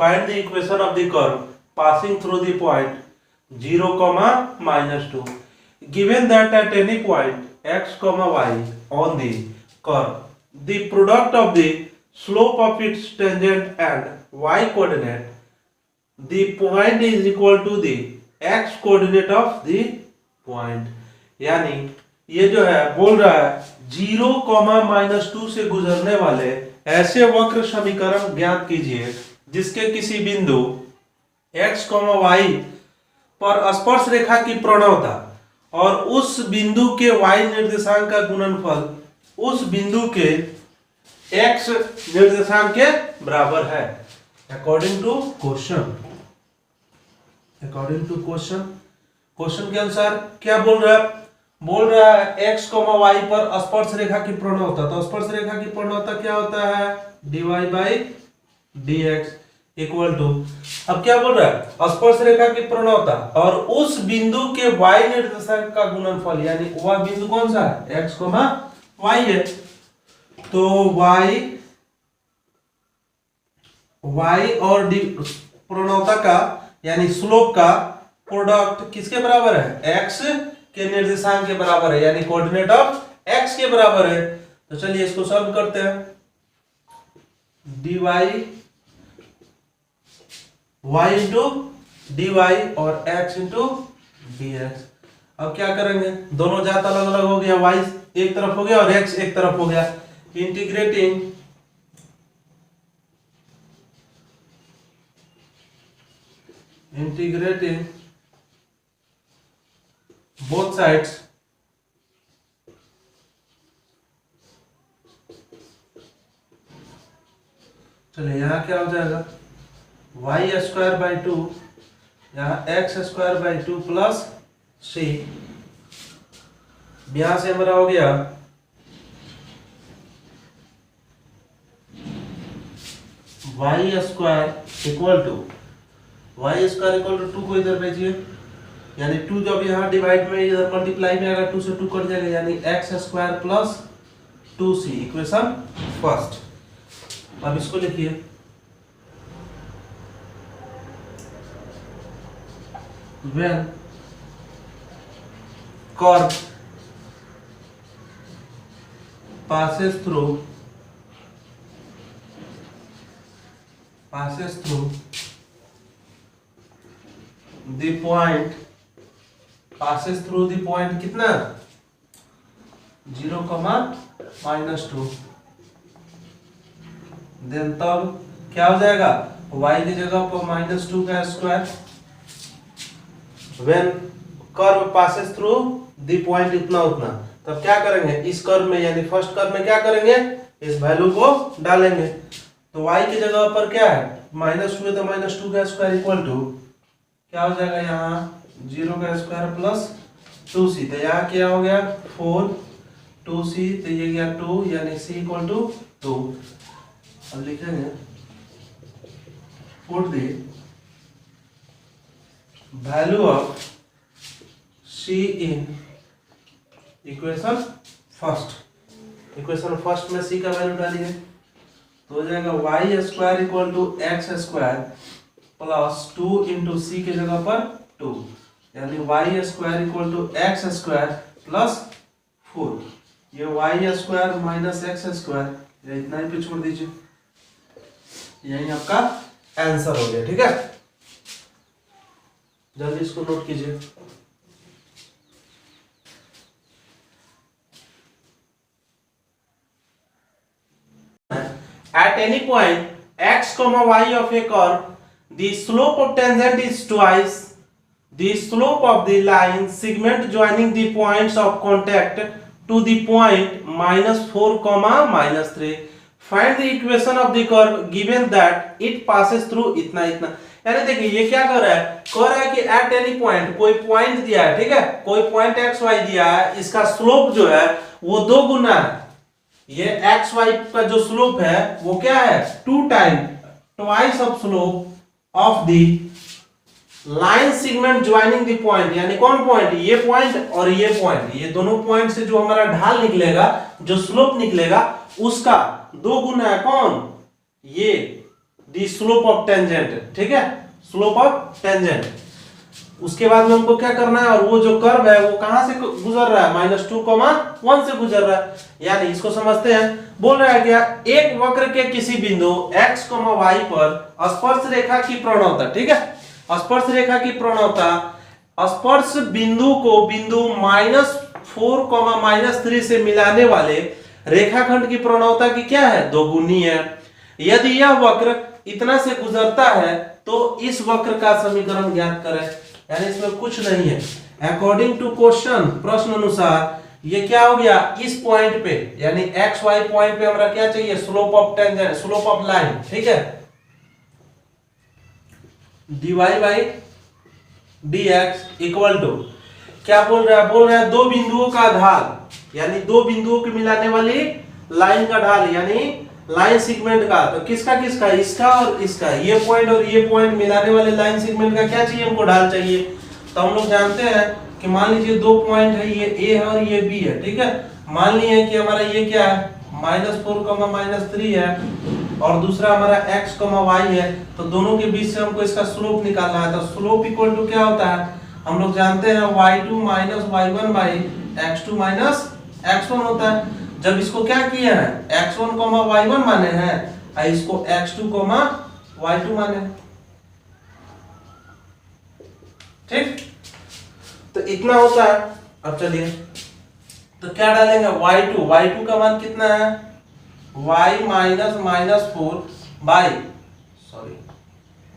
Find the equation of the curve passing through the point 0, -2. Given that at any point x, y on the curve, the product of the slope of its tangent and y coordinate, the point is equal to the x coordinate of the point. यानी ये जो है बोल रहा है 0, -2 से गुजरने वाले ऐसे वक्र समीकरण ज्ञात कीजिए जिसके किसी बिंदु x, y पर स्पर्श रेखा की प्रणवता और उस बिंदु के y निर्देशांक का गुणनफल उस बिंदु के x निर्देशांक के बराबर है। अकॉर्डिंग टू क्वेश्चन क्वेश्चन के अनुसार क्या बोल रहा है x, y पर स्पर्श रेखा की प्रणवता। तो स्पर्श रेखा की प्रणवता क्या होता है dy/dx इक्वल टू, अब क्या बोल रहा है स्पर्श रेखा की प्रणवता और उस बिंदु के y निर्देशांक का गुणनफल, यानी वह बिंदु कौन सा है x, y है। तो y और प्रणवता का यानी स्लोप का प्रोडक्ट किसके बराबर है x के निर्देशांक के बराबर है, यानी कोऑर्डिनेट ऑफ x के बराबर है। तो चलिए इसको सॉल्व करते हैं। dy y इंटू dy और x इंटू dx। अब क्या करेंगे, दोनों जात अलग अलग हो गया, y एक तरफ हो गया और x एक तरफ हो गया। इंटीग्रेटिंग बोथ साइड्स चलिए यहां क्या हो जाएगा y² 2 यहाँ x² 2 प्लस c, यहां से हमारा हो गया y² इक्वल टू 2 को इधर भेजिए, यानी 2 जब यहाँ डिवाइड में इधर मल्टीप्लाई में आएगा 2 से 2 कट जाएगा, यानी x² plus 2c equation first. अब इसको लिखिए when curve passes through the point कितना 0, -2, देन तब क्या हो जाएगा y की जगह पर -2 का square. when curve passes through the point इतना उतना, तब क्या करेंगे इस कर्व में यानी फर्स्ट कर्व में क्या करेंगे इस वैल्यू को डालेंगे। तो y की जगह पर क्या है -2 है तो -2 का स्क्वायर इक्वल टू क्या हो जाएगा यहाँ 0 का स्क्वायर प्लस 2c। तो यहाँ क्या हो गया 4 2c, तो ये गया 2 यानी c इक्वल टू 2। अब लिखेंगे put the value of c in equation first में c का वैल्यू डालिए तो हो जाएगा y² equal to x² plus 2 into c की जगह पर 2, यानी y² equal to x² plus 4। ये y² माइनस x², ये इतना ही पे छोड़ दीजिए, यही आपका आंसर हो गया। ठीक है, जल्दी इसको नोट कीजिए। At any point x, y of a curve, the slope of tangent is twice the slope of the line segment joining the points of contact to the point -4, -3. Find the equation of the curve given that it passes through इतना इतना। यानी देखिए ये क्या कर रहा है कि at any point कोई पॉइंट दिया है, ठीक है, कोई पॉइंट x y दिया है, इसका स्लोप जो है वो 2 गुना है। ये एक्स वाई का जो स्लोप है वो क्या है 2 time twice of slope of the line segment joining the point, यानी कौन पॉइंट ये पॉइंट और ये पॉइंट, ये दोनों पॉइंट से जो हमारा ढाल निकलेगा, जो स्लोप निकलेगा उसका 2 गुना है कौन ये द स्लोप ऑफ टेंजेंट, ठीक है, स्लोप ऑफ टेंजेंट। उसके बाद में हमको क्या करना है, और वो जो कर्व है वो कहां से गुजर रहा है, -2,1 से गुजर रहा है। यानी इसको समझते हैं, बोल रहा है क्या, एक वक्र के किसी बिंदु x, y पर स्पर्श रेखा की प्रणवता, ठीक है, स्पर्श रेखा की प्रणवता स्पर्श बिंदु को बिंदु -4, -3 से मिलाने वाले रेखाखंड की प्रणवता की क्या है, दोगुनी है। यदि यह वक्र इतना से गुजरता है तो इस वक्र का समीकरण ज्ञात करें। यानी इसमें कुछ नहीं है, अकॉर्डिंग टू क्वेश्चन, प्रश्न अनुसार ये क्या हो गया, इस पॉइंट पे यानी एक्स वाई पॉइंट पे हमारा क्या चाहिए, slope of tangent, slope of line, ठीक है, dy by dx equal to क्या बोल रहा है दो बिंदुओं का ढाल, यानी दो बिंदुओं को मिलाने वाली लाइन का ढाल, यानी लाइन सेगमेंट का, तो किसका किसका, इसका और इसका, ये पॉइंट और ये पॉइंट मिलाने वाले लाइन सेगमेंट का क्या चाहिए हमको, ढाल चाहिए। तो हम लोग जानते हैं कि मान लीजिए दो पॉइंट है, ये A है और ये B है, ठीक है। मान लिए कि हमारा ये क्या है, -4, -3 है, और दूसरा हमारा x, y है, तो दोनों के बीच से हमको इसका स्लोप निकालना है। तो स्लोप इक्वल टू क्या होता है, हम लोग जानते हैं y2 - y1 by x2 - x1 होता है। जब इसको क्या किया है, x1, y1 माने हैं, और इसको x2, y2 माने, ठीक, तो इतना होता है। अब चलिए, तो क्या डालेंगे, y2 का मान कितना है, y -4 बाई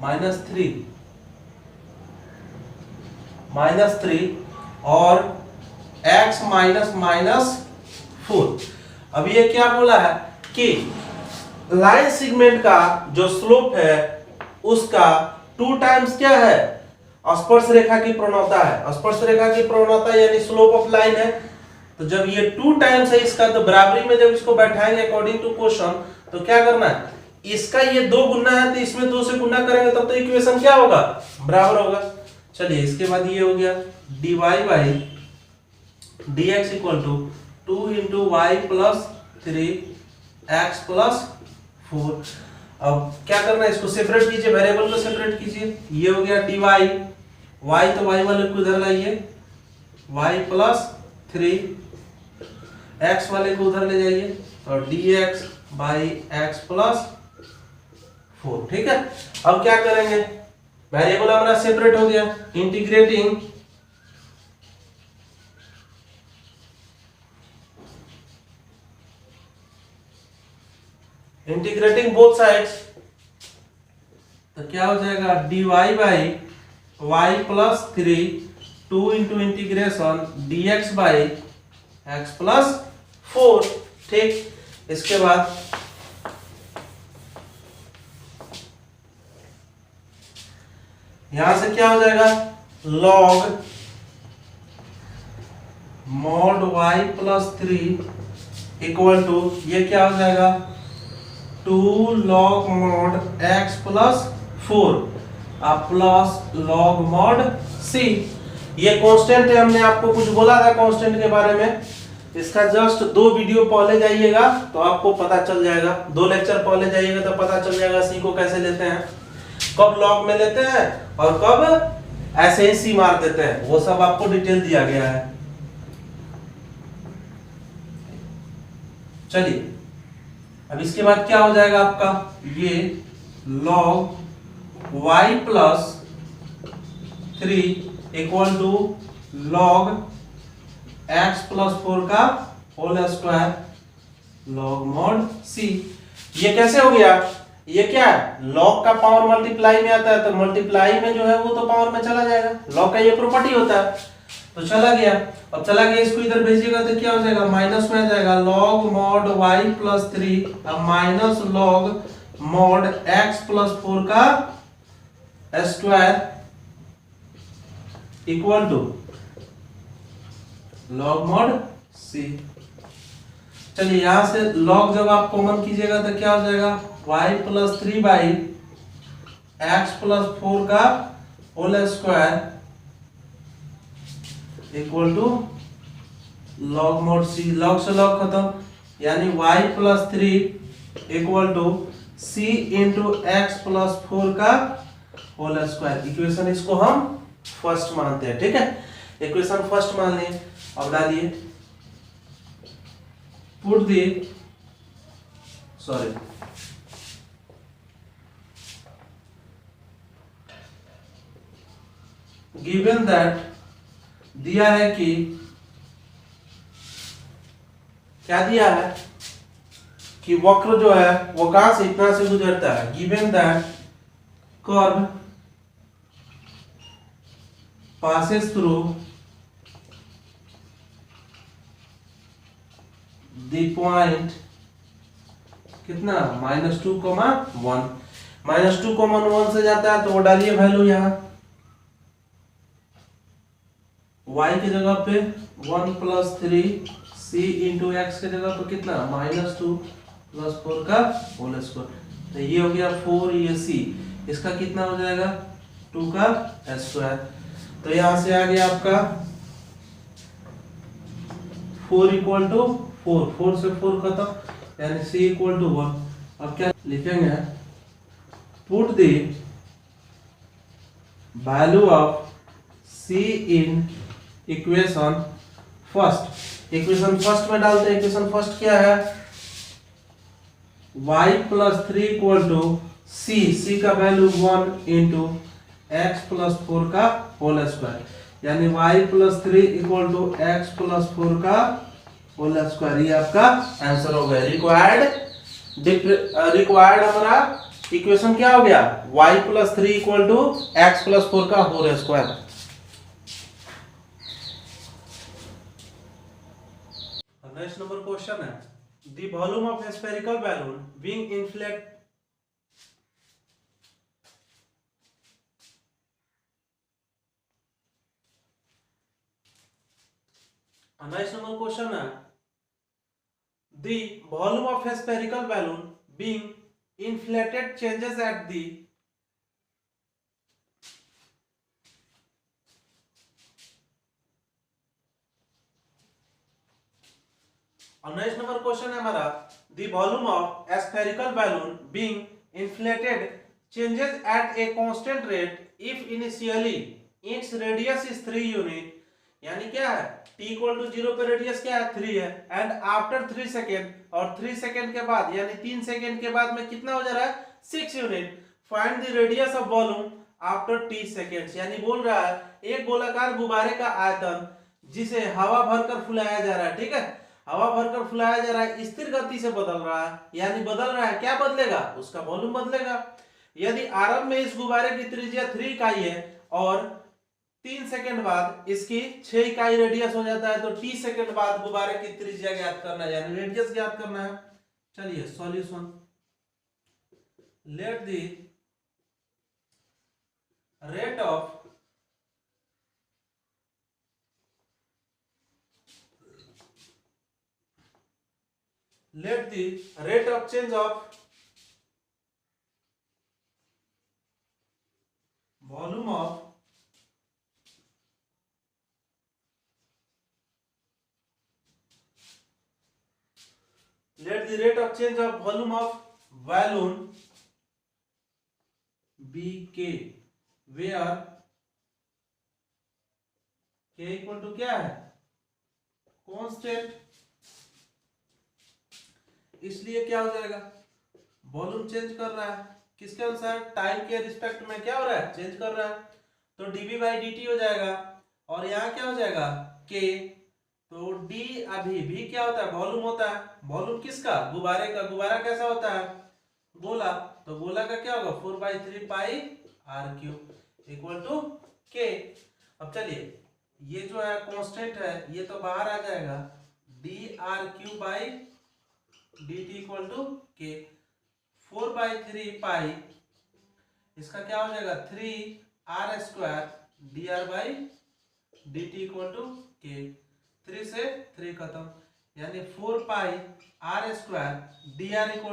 -3 और x -4। अब ये क्या बोला है कि लाइन सेगमेंट का जो स्लोप है उसका 2 टाइम्स क्या है, स्पर्श रेखा की प्रणवता है। स्पर्श रेखा की प्रणवता यानी स्लोप ऑफ लाइन है, तो जब ये 2 टाइम्स है इसका, तो बराबरी में जब इसको बैठाएंगे अकॉर्डिंग टू क्वेश्चन, तो क्या करना है, इसका ये 2 गुना है तो इसमें 2 से गुना करेंगे तब तो इक्वेशन क्या होगा, बराबर होगा। चलिए, इसके बाद ये हो गया dy by dx equal to 2 × y + 3x + 4। अब क्या करना है, इसको सेपरेट कीजिए, वेरिएबल को सेपरेट कीजिए। ये हो गया dy, y तो y वाले को उधर लाइए, y + 3, x वाले को उधर ले जाइए, और dx बाई x + 4, ठीक है। अब क्या करेंगे, वेरिएबल हमारा सेपरेट हो गया, इंटीग्रेटिंग बोथ साइड्स, तो क्या हो जाएगा, dy by y + 3 2 × integration dx by x + 4, ठीक। इसके बाद यहां से क्या हो जाएगा, log mod y + 3 equal to ये क्या हो जाएगा, 2 log mod x + 4 plus log mod c। ये कांस्टेंट है, हमने आपको कुछ बोला था कांस्टेंट के बारे में, इसका जस्ट 2 वीडियो पहले जाइएगा तो आपको पता चल जाएगा, 2 लेक्चर पहले जाइएगा तो पता चल जाएगा c को कैसे लेते हैं, कब log में लेते हैं और कब ऐसे ही c मार देते हैं, वो सब आपको डिटेल दिया गया है। चलिए, अब इसके बाद क्या हो जाएगा आपका, ये log y + 3 equal to log x + 4 का whole square log mod c। ये कैसे हो गया, ये क्या है, log का पावर मल्टीप्लाई में आता है, तो मल्टीप्लाई में जो है वो तो पावर में चला जाएगा, log का ये प्रॉपर्टी होता है, तो चला गया। अब चला गया, इसको इधर भेजिएगा तो क्या हो जाएगा, माइनस में आ जाएगा, log mod y + 3 अब माइनस log mod x + 4 का square equal to log mod c। चलिए, यहां से log जब आप कॉमन कीजिएगा तो क्या हो जाएगा, y + 3 बाई x + 4 का whole square equal to log mod c। log से log खत्म, यानी y + 3 equal to c into X plus 4 का होल स्क्वायर। इक्वेशन इसको हम फर्स्ट मानते हैं, ठीक है, इक्वेशन फर्स्ट मान लिए। अब डालिए, put the sorry given that, दिया है कि, क्या दिया है कि वक्र जो है वो कहां से इतना से गुजरता है। Given that curve passes through the point कितना -2, -1 -2, 1 से जाता है तो वो डालिए वैल्यू यहां y की जगह पे 1 + 3 c इंटू एक्स की जगह पे कितना -2 + 4 का होल स्क्वायर। तो ये हो गया 4, ये c, इसका कितना हो जाएगा 2 का स्क्वायर। तो यहां से आ गया आपका 4 = 4, 4 से 4 खत्म, यानी c = 1। अब क्या लिखेंगे, put the value of c in equation first. Equation first में डालते हैं। इक्वेशन फर्स्ट क्या है, y + 3 = c का वैल्यू 1 इंटू एक्स प्लस 4 का होल स्क्वायर, यानी y + 3 = x + 4 का होल स्क्वायर। ये आपका आंसर हो गया। रिक्वायर्ड हमारा इक्वेशन क्या हो गया, y + 3 = x + 4 का whole square. Next number question है, the volume of spherical balloon being inflate next number question है, the volume of spherical balloon being inflated changes at the next number question है हमारा, the volume of spherical balloon being inflated changes at a constant rate if initially its radius is 3 unit. यानी क्या है, t = 0 पे radius क्या है 3 है, and after 3 second, और 3 सेकेंड के बाद यानी 3 सेकेंड के बाद में कितना हो जा रहा है 6 unit. Find the radius of volume after t seconds. यानी बोल रहा है एक गोलाकार गुब्बारे का आयतन जिसे हवा भरकर फुलाया जा रहा है, ठीक है, हवा भरकर फुलाया जा रहा है, स्थिर गति से बदल रहा है, यानी बदल रहा है, क्या बदलेगा, उसका वॉल्यूम बदलेगा। यदि आरंभ में इस गुब्बारे की त्रिज्या 3 इकाई है और 3 सेकंड बाद इसकी 6 इकाई रेडियस हो जाता है, तो t सेकंड बाद गुब्बारे की त्रिज्या ज्ञात करना है, यानी रेडियस ज्ञात करना है। चलिए solution, let the rate of change of volume of let the rate of change of volume of balloon be k, where k equal to क्या है कांस्टेंट। इसलिए क्या हो जाएगा, वॉल्यूम चेंज कर रहा है किसके अनुसार, टाइम के रिस्पेक्ट में क्या हो रहा है चेंज कर रहा है, तो dv/dt हो जाएगा, और यहाँ क्या हो जाएगा k, तो d अभी भी क्या होता है वॉल्यूम होता है, वॉल्यूम किसका गुब्बारे का, गुब्बारा कैसा होता है गोला, तो गोला का क्या होगा 4/3 पाई r³ = k। अब चलिए ये जो है कांस्टेंट है ये तो बाहर आ जाएगा, dr³/dt = k, 4/3 पाई, इसका क्या हो जाएगा 3r² dr/dt = k, 3 से 3 खत्म, यानी 4πr² dr =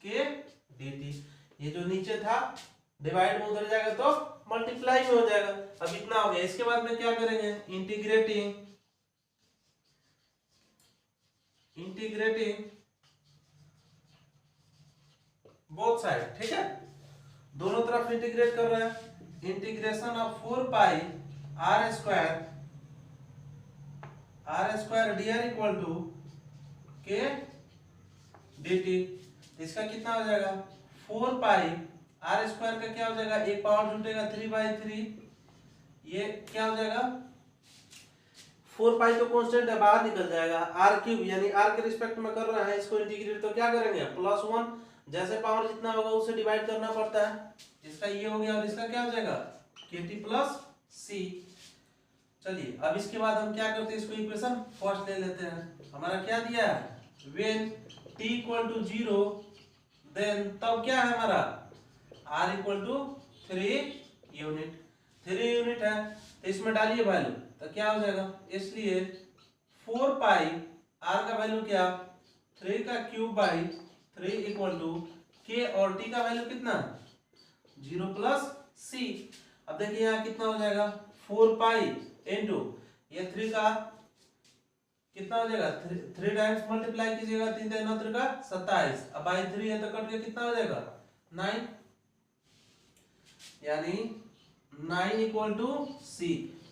k dt। ये जो नीचे था डिवाइड में उधर जाएगा तो मल्टीप्लाई में हो जाएगा। अब इतना हो गया, इसके बाद में क्या करेंगे इंटीग्रेटिंग बोथ साइड, ठीक है, दोनों तरफ इंटीग्रेट कर रहे हैं। Integration of 4 pi R square dr equal to K dt। इसका कितना हो जाएगा 4 पाई आर स्क्वायर का क्या हो जाएगा, एक पावर जुटेगा 3/3, ये क्या हो जाएगा 4 पाई तो कांस्टेंट है, बाहर निकल जाएगा, आर क्यूब यानी आर के रिस्पेक्ट में कर रहे हैं इसको इंटीग्रेट, तो क्या करेंगे +1, जैसे पावर जितना होगा उसे डिवाइड करना पड़ता है। इसका ये हो गया और इसका क्या हो जाएगा kt प्लस c। चलिए अब इसके बाद हम क्या करते हैं, इसको इक्वेशन फर्स्ट ले लेते हैं। हमारा क्या दिया है when t equal to 0 then तब क्या है हमारा r equal to 3 unit, 3 unit है तो इसमें डालिए वैल्यू तो क्या हो जाएगा, इसलिए 4 पाई r का वैल्यू क्या 3 का cube by 3 equal to k और t का वैल्यू कितना 0 प्लस c। अब देखिए यहाँ कितना हो जाएगा 4 पाई इंटू ये 3 का कितना हो जाएगा 3 टाइम्स मल्टीप्लाई कीजिएगा 3 3 9 का 27, अब बाई 3 है तो कट के कितना हो जाएगा 9, यानी 9 इक्वल टू c,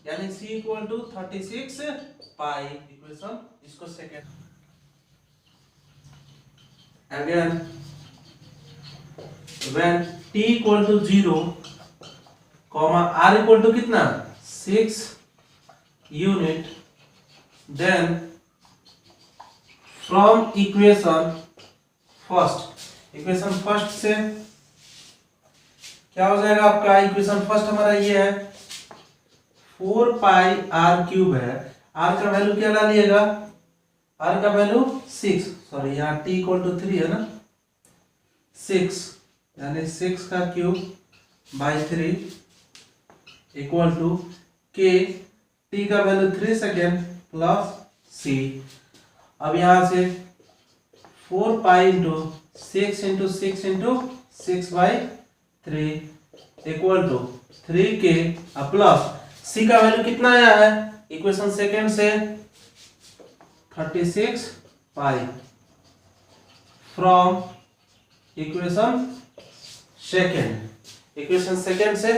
यानी c equal to 36 pi. Equation इसको second again when t equal to 0 comma r equal to कितना 6 unit then from equation first से क्या हो जाएगा आपका इक्वेशन फर्स्ट हमारा ये है 4 पाई r क्यूब है, r का वैल्यू क्या डालिएगा r का वैल्यू 6, सॉरी यहाँ t इक्वल टू 3 है ना 6, यानी 6 का cube by 3 equal to k, t का वैल्यू 3 सेकेंड प्लस c। अब यहाँ से 4 pi into 6 into 6 into 6 by 3 equal to 3k plus c का वैल्यू कितना आया है इक्वेशन सेकेंड से 36 पाई फ्रॉम इक्वेशन सेकेंड से।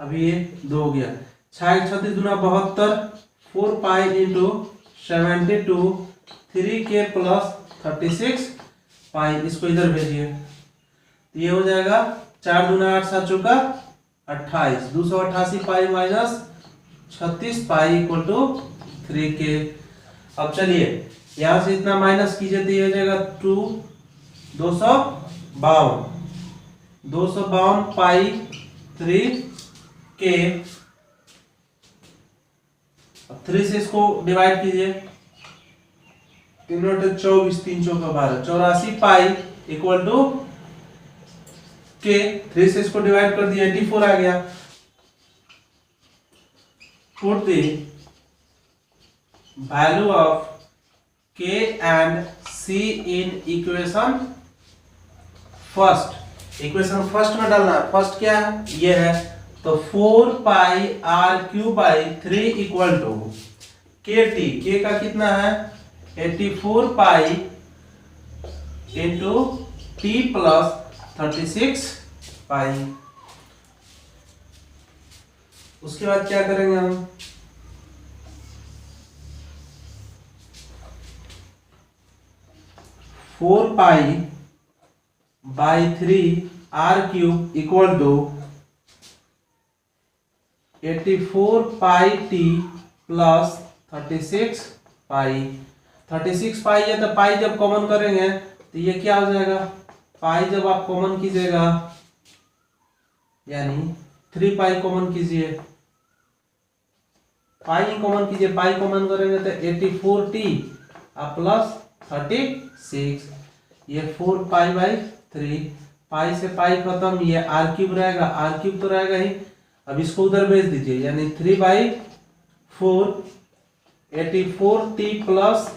अब ये 2 हो गया 6 36 दूना 72, 4 पाई इंटू 72 3k प्लस 36 पाई, इसको इधर भेजिए तो ये हो जाएगा 4 दूना 8 7 चौका 28, 288 pi minus 36 pi equal to 3k। अब चलिए यहां से इतना माइनस कीजिए तो ये हो जाएगा 252 पाई 3k। अब 3 से इसको डिवाइड कीजिए 3 24 3 चौका 12 84 पाई इक्वल टू k। 3 से इसको डिवाइड कर दिया 84 आ गया। Put the value of k and c in equation first में डालना है। फर्स्ट क्या है ये है तो 4 pi r cube by 3 equal to kt, k का कितना है 84 pi into t plus 36 pi. उसके बाद क्या करेंगे हम 4 pi by 3 r cube equal to 84 pi t plus 36 pi. 36 pi है तो पाई जब कॉमन करेंगे तो ये क्या हो जाएगा पाई जब आप कॉमन कीजिएगा यानी 3 पाई कॉमन कीजिए, पाई कॉमन कीजिए, पाई कॉमन करेंगे तो 84t प्लस 36, ये 4 पाई बाई 3, पाई से पाई खत्म, ये r क्यूब रहेगा, r क्यूब तो रहेगा ही। अब इसको उधर भेज दीजिए यानी 3/4 84t प्लस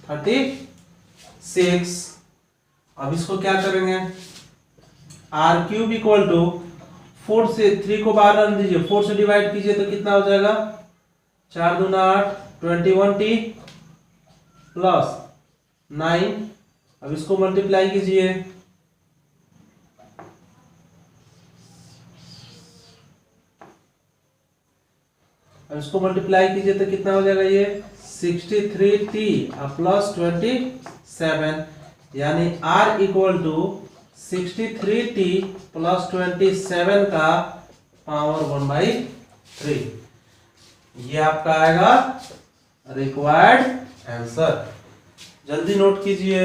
36। अब इसको क्या करेंगे r क्यूब इक्वल टू 4 से 3 को बाहर रख दीजिए, 4 से डिवाइड कीजिए तो कितना हो जाएगा 4 दूना 8 21t प्लस 9। अब इसको मल्टीप्लाई कीजिए अब इसको मल्टीप्लाई कीजिए तो कितना हो जाएगा ये 63t प्लस 27, यानी r equal to 63t plus 27 का पावर 1/3। ये आपका आएगा रिक्वायर्ड आंसर। जल्दी नोट कीजिए।